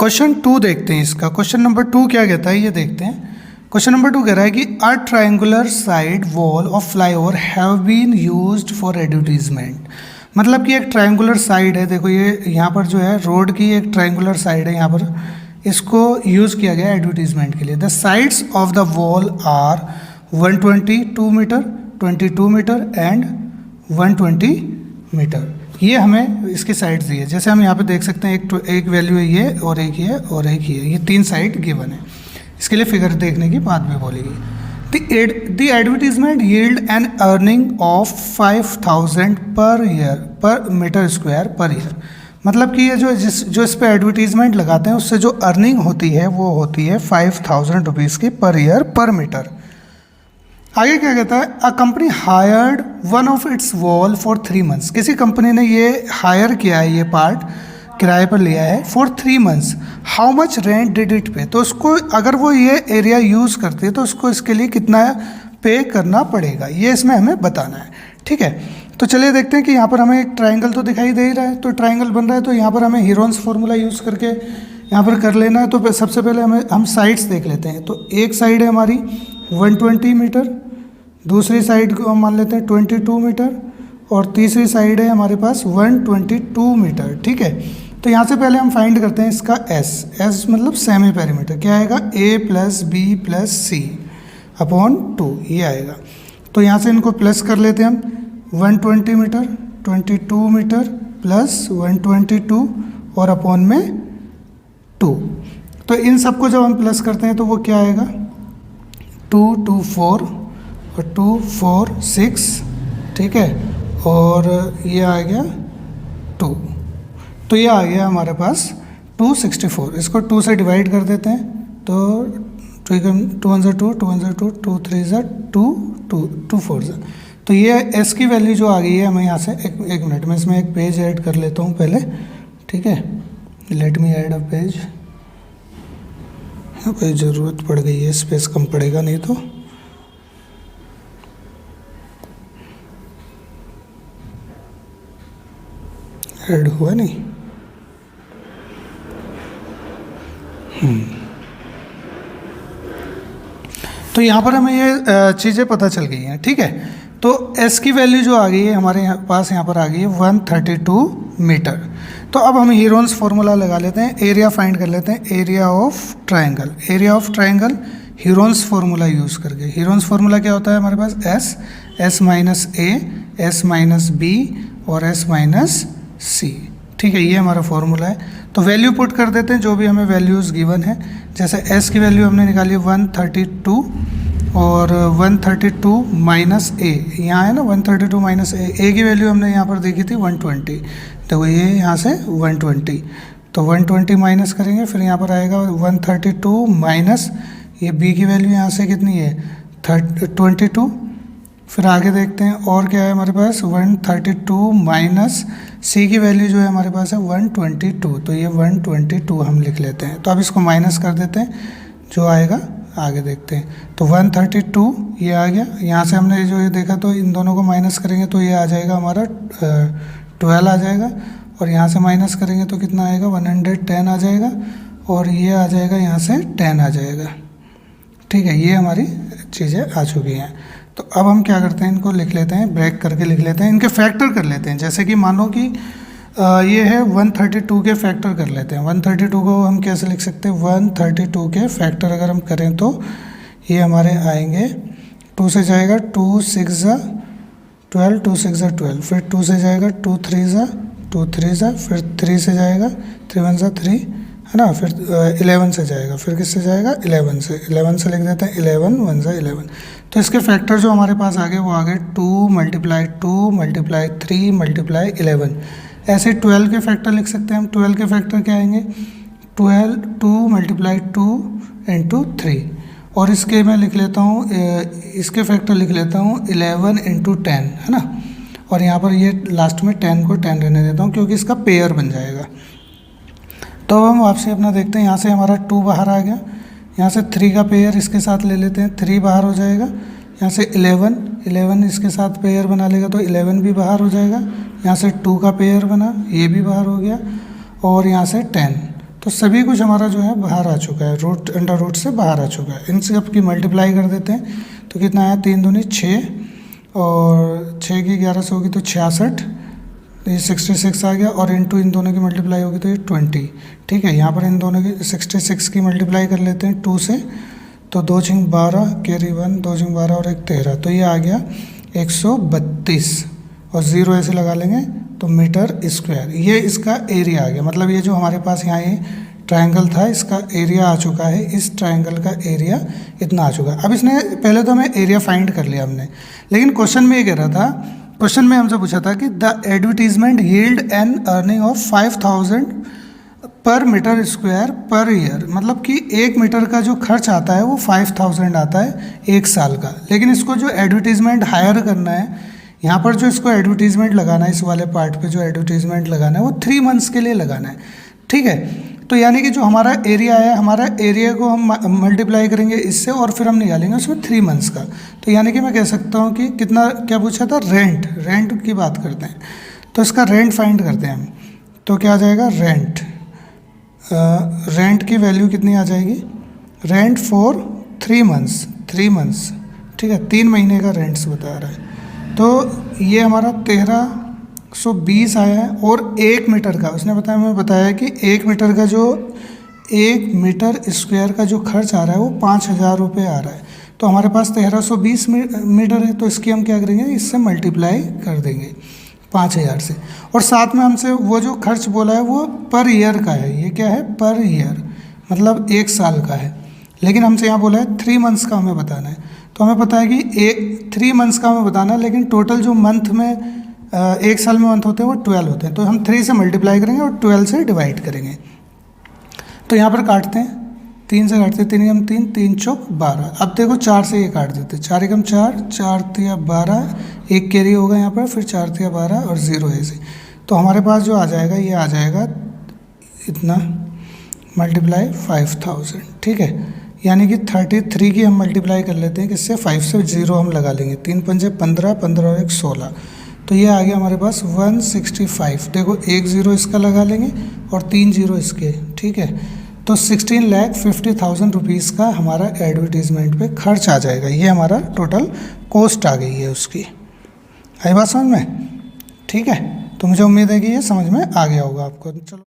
Question 2 देखते हैं इसका। क्वेश्चन नंबर 2 क्या कहता है ये देखते हैं। क्वेश्चन नंबर 2 कह रहा है कि a triangular side wall of flyover have been used for advertisement. मतलब कि एक ट्रायंगुलर साइड है, देखो ये यहाँ पर जो है रोड की एक ट्रायंगुलर साइड है, यहाँ पर इसको यूज़ किया गया एडवर्टीजमेंट के लिए। The sides of the wall are 122 metre, 22 metre and 120 metre. ये हमें इसकी साइड्स दी है। जैसे हम यहाँ पे देख सकते हैं एक वैल्यू है ये, और एक ये, और एक ये, ये 3 साइड गिवन है। इसके लिए फिगर देखने की बात भी बोलेगी। The advertisement yield an earning of 5000 per year पर मीटर स्क्वायर पर ईयर। मतलब कि ये जो इस पर एडवर्टीजमेंट लगाते हैं उससे जो अर्निंग होती है वो होती है 5000 रुपीज़ की पर ईयर पर मीटर। आगे क्या कहता है, a company hired one of its wall for 3 months. किसी कंपनी ने ये हायर किया है, ये पार्ट किराए पर लिया है for 3 months. How much rent did it पे। तो उसको अगर वो ये एरिया यूज़ करती है तो उसको इसके लिए कितना पे करना पड़ेगा, ये इसमें हमें बताना है। ठीक है, तो चलिए देखते हैं कि यहाँ पर हमें एक ट्राइंगल तो दिखाई दे रहा है, तो ट्राइंगल बन रहा है। तो यहाँ पर हमें हीरोन्स फार्मूला यूज़ करके यहाँ पर कर लेना है। तो सबसे पहले हम साइड्स देख लेते हैं। तो एक साइड है हमारी 120 मीटर, दूसरी साइड को हम मान लेते हैं 22 मीटर, और तीसरी साइड है हमारे पास 122 मीटर। ठीक है, तो यहाँ से पहले हम फाइंड करते हैं इसका एस मतलब सेमी पेरीमीटर। क्या आएगा, a plus b plus c upon 2, ये आएगा। तो यहाँ से इनको प्लस कर लेते हैं हम। 120 मीटर, 22 मीटर प्लस 122 और अपॉन में 2। तो इन सबको जब हम प्लस करते हैं तो वो क्या आएगा, 2 2 4 और 2 4 6। ठीक है, और ये आ गया 2, तो ये आ गया हमारे पास 264। इसको 2 से डिवाइड कर देते हैं तो 2 1 2 2 1 2 2 3 2 2 2 4। तो ये एस की वैल्यू जो आ गई है हमें यहाँ से एक मिनट में इसमें एक पेज ऐड कर लेता हूँ पहले। ठीक है, let me add a page. यहाँ पे ज़रूरत पड़ गई है, स्पेस कम पड़ेगा नहीं तो। ऐड हुआ नहीं। तो यहाँ पर हमें ये चीज़ें पता चल गई हैं। ठीक है, तो एस की वैल्यू जो आ गई है हमारे पास यहाँ पर आ गई है 132 मीटर। तो अब हम हीरोन्स फार्मूला लगा लेते हैं, एरिया फाइंड कर लेते हैं। Area of triangle, area of triangle Heron's formula use करके। हीरोन्स फार्मूला क्या होता है हमारे पास, एस माइनस ए, एस माइनस बी और एस माइनस सी। ठीक है, ये हमारा फॉर्मूला है। तो वैल्यू पुट कर देते हैं जो भी हमें वैल्यूज़ गिवन है। जैसे एस की वैल्यू हमने निकाली 132 और 132 माइनस ए, यहाँ है ना 132 माइनस ए की वैल्यू हमने यहाँ पर देखी थी 120। देखो ये यहाँ से 120, तो 120 माइनस करेंगे, फिर यहाँ पर आएगा 132 माइनस ये बी की वैल्यू यहाँ से कितनी है 22। फिर आगे देखते हैं और क्या है हमारे पास, 132 माइनस सी की वैल्यू जो है हमारे पास है 122। तो ये 122 हम लिख लेते हैं। तो अब इसको माइनस कर देते हैं, जो आएगा आगे देखते हैं। तो 132 ये आ गया। यहाँ से हमने जो ये देखा तो इन दोनों को माइनस करेंगे तो ये आ जाएगा हमारा 12 आ जाएगा, और यहाँ से माइनस करेंगे तो कितना आएगा 110 आ जाएगा, और ये आ जाएगा यहाँ से 10 आ जाएगा। ठीक है, ये हमारी चीज़ें आ चुकी हैं। तो अब हम क्या करते हैं, इनको लिख लेते हैं, ब्रेक करके लिख लेते हैं, इनके फैक्टर कर लेते हैं। जैसे कि मानो कि ये है 132 के फैक्टर कर लेते हैं। 132 को हम कैसे लिख सकते हैं, 132 के फैक्टर अगर हम करें तो ये हमारे आएंगे, 2 से जाएगा 2 6 12, 2 6 12, फिर 2 से जाएगा 2 3 फिर 3 से जाएगा 3 1 3, है ना, फिर 11 से जाएगा, फिर किससे जाएगा 11 से लिख देते हैं 11 1 11। तो इसके फैक्टर जो हमारे पास आ गए वो आ गए 2 × 2 × 3 × 11। ऐसे 12 के फैक्टर लिख सकते हैं हम। 12 के फैक्टर क्या आएंगे, 2 × 2 × 3, और इसके मैं लिख लेता हूँ, इसके फैक्टर लिख लेता हूँ 11 × 10, है ना, और यहाँ पर ये लास्ट में 10 को 10 रहने देता हूँ क्योंकि इसका पेयर बन जाएगा। तो अब हम वापसी अपना देखते हैं। यहाँ से हमारा 2 बाहर आ गया, यहाँ से 3 का पेयर इसके साथ ले लेते हैं, 3 बाहर हो जाएगा। यहाँ से 11 इसके साथ पेयर बना लेगा तो 11 भी बाहर हो जाएगा। यहाँ से 2 का पेयर बना, ये भी बाहर हो गया, और यहाँ से 10, तो सभी कुछ हमारा जो है बाहर आ चुका है, रूट अंडर रूट से बाहर आ चुका है। इन सब की मल्टीप्लाई कर देते हैं तो कितना आया, 3 दूनी 6 और 6 की 11 से होगी तो 66, ये 66 आ गया, और इनटू इन दोनों की मल्टीप्लाई होगी तो ये 20। ठीक है, यहाँ पर इन दोनों की 66 की मल्टीप्लाई कर लेते हैं 2 से, तो 2 छिंग 12 कैरी 1, 2 छिंग 12 और 1 13, तो ये आ गया 132 और 0 ऐसे लगा लेंगे तो मीटर स्क्वायर। ये इसका एरिया आ गया, मतलब ये जो हमारे पास यहाँ ये ट्रायंगल था इसका एरिया आ चुका है, इस ट्रायंगल का एरिया इतना आ चुका है। अब इसने पहले तो हमें एरिया फाइंड कर लिया हमने, लेकिन क्वेश्चन में ये कह रहा था, क्वेश्चन में हमसे पूछा था कि the advertisement yield an earning of 5000 per metre square per year, मतलब कि 1 मीटर का जो खर्च आता है वो 5000 आता है 1 साल का। लेकिन इसको जो एडवर्टीजमेंट हायर करना है, यहाँ पर जो इसको एडवर्टीजमेंट लगाना है, इस वाले पार्ट पे जो एडवर्टीजमेंट लगाना है वो 3 मंथ्स के लिए लगाना है। ठीक है, तो यानी कि जो हमारा एरिया है, हमारा एरिया को हम मल्टीप्लाई करेंगे इससे और फिर हम निकालेंगे उसमें 3 मंथ्स का। तो यानी कि मैं कह सकता हूँ कि कितना, क्या पूछा था, रेंट की बात करते हैं, तो इसका रेंट फाइंड करते हैं हम। तो क्या आ जाएगा, रेंट की वैल्यू कितनी आ जाएगी, रेंट फॉर 3 मंथ्स, ठीक है, 3 महीने का रेंट्स बता रहा है। तो ये हमारा 1320 आया है, और 1 मीटर का उसने बताया कि 1 मीटर का जो 1 मीटर स्क्वायर का जो खर्च आ रहा है वो 5000 रुपये आ रहा है। तो हमारे पास 1320 मीटर है, तो इसकी हम क्या करेंगे, इससे मल्टीप्लाई कर देंगे 5000 से, और साथ में हमसे वो जो खर्च बोला है वो पर ईयर का है। ये क्या है, पर ईयर, मतलब 1 साल का है, लेकिन हमसे यहाँ बोला है 3 मंथ्स का हमें बताना है। तो हमें पता है कि 3 मंथ्स का हमें बताना है, लेकिन टोटल जो मंथ में 1 साल में मंथ होते हैं वो 12 होते हैं, तो हम 3 से मल्टीप्लाई करेंगे और 12 से डिवाइड करेंगे। तो यहाँ पर काटते हैं, 3 से काटते हैं, 3 एकम 3, 3 चौक 12। अब देखो 4 से ये काट देते हैं, 4 एकम 4, 4 तिया 12, 1 कैरी होगा यहाँ पर, फिर 4 तिया 12 और 0 ऐसे। तो हमारे पास जो आ जाएगा, ये आ जाएगा इतना मल्टीप्लाई 5000। ठीक है, यानी कि 33 की हम मल्टीप्लाई कर लेते हैं, किससे, 5 से, 0 हम लगा लेंगे, 3 पंजे 15, 15 और 1 16, तो ये आ गया हमारे पास 165। देखो 1 0 इसका लगा लेंगे और 3 0 इसके। ठीक है, तो 16,50,000 रुपीज़ का हमारा एडवर्टीजमेंट पे खर्च आ जाएगा। ये हमारा टोटल कॉस्ट आ गई है उसकी। आई बात समझ में? ठीक है, तो मुझे उम्मीद है कि ये समझ में आ गया होगा आपको। चलो।